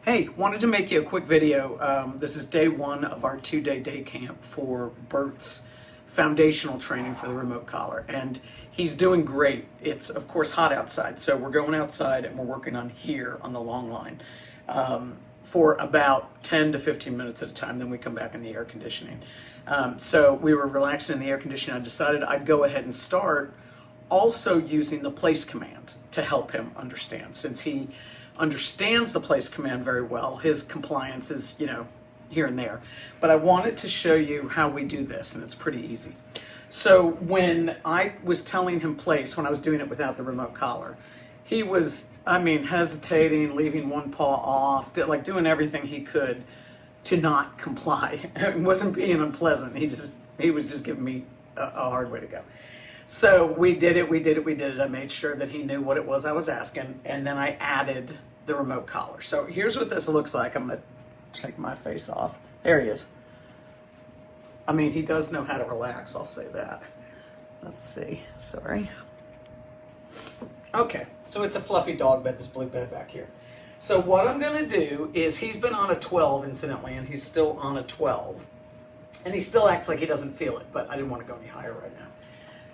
Hey, wanted to make you a quick video. This is day one of our 2-day day camp for BERT's foundational training for the remote collar, and he's doing great. It's of course hot outside, so we're going outside and we're working on here on the long line for about 10 to 15 minutes at a time. Then we come back in the air conditioning. So we were relaxing in the air conditioning. I decided I'd go ahead and start also using the place command to help him understand, since he understands the place command very well. His compliance is, here and there. But I wanted to show you how we do this, and it's pretty easy. So when I was telling him place, when I was doing it without the remote collar, he was, hesitating, leaving one paw off, doing everything he could to not comply. It wasn't being unpleasant. He was just giving me a hard way to go. So we did it. I made sure that he knew what it was I was asking, and then I added the remote collar. So here's what this looks like. I'm going to take my face off. There he is. He does know how to relax, I'll say that. Let's see. Sorry. Okay, so it's a fluffy dog bed, this blue bed back here. So what I'm going to do is, he's been on a 12, incidentally, and he's still on a 12. And he still acts like he doesn't feel it, but I didn't want to go any higher right now.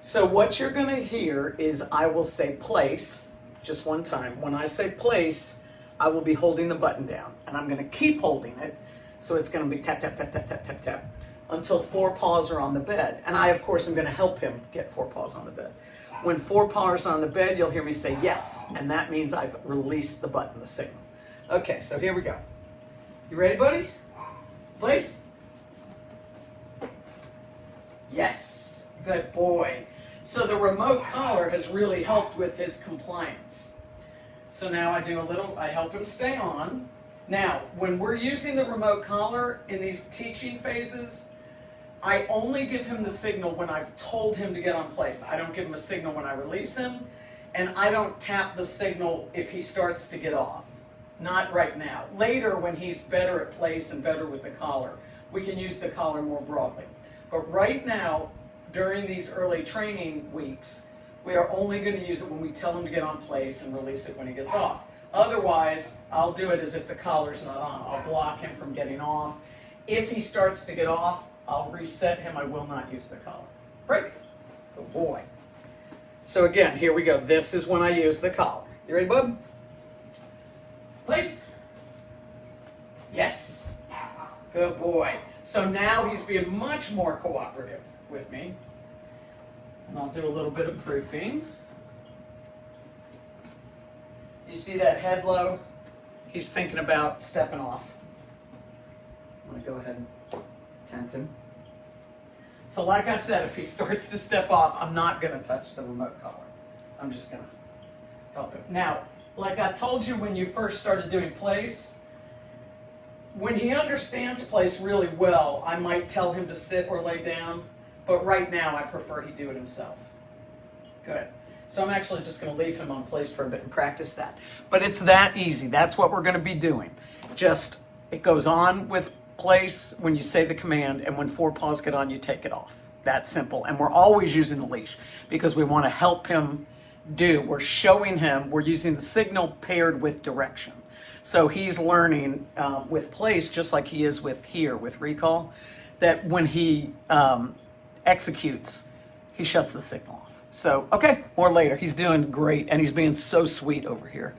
So what you're going to hear is I will say place just one time. When I say place, I will be holding the button down, and I'm going to keep holding it. So it's going to be tap, tap, tap, tap, tap, tap, tap until 4 paws are on the bed. And I, of course, am going to help him get 4 paws on the bed. When 4 paws are on the bed, you'll hear me say yes, and that means I've released the button, the signal. Okay, so here we go. You ready, buddy? Place. Yes. Good boy. So the remote collar has really helped with his compliance. So now I help him stay on. Now, when we're using the remote collar in these teaching phases, I only give him the signal when I've told him to get on place. I don't give him a signal when I release him, and I don't tap the signal if he starts to get off. Not right now. Later, when he's better at place and better with the collar, we can use the collar more broadly. But right now, during these early training weeks, we are only going to use it when we tell him to get on place and release it when he gets off. Otherwise, I'll do it as if the collar's not on. I'll block him from getting off. If he starts to get off, I'll reset him. I will not use the collar. Break. Good boy. So again, here we go. This is when I use the collar. You ready, bub? Place. Yes. Good boy. So now he's being much more cooperative with me. And I'll do a little bit of proofing. You see that head low? He's thinking about stepping off. I'm going to go ahead and tempt him. So like I said, if he starts to step off, I'm not going to touch the remote collar. I'm just going to help him. Now, like I told you when you first started doing place, when he understands place really well, I might tell him to sit or lay down. But right now, I prefer he do it himself. Good. So I'm actually just going to leave him on place for a bit and practice that. But it's that easy. That's what we're going to be doing. Just, it goes on with place when you say the command, and when 4 paws get on, you take it off. That simple. And we're always using the leash because we want to help him we're showing him, we're using the signal paired with direction. So he's learning with place, just like he is with here, with recall, that when he executes, he shuts the signal off. So, okay, more later. He's doing great, and he's being so sweet over here.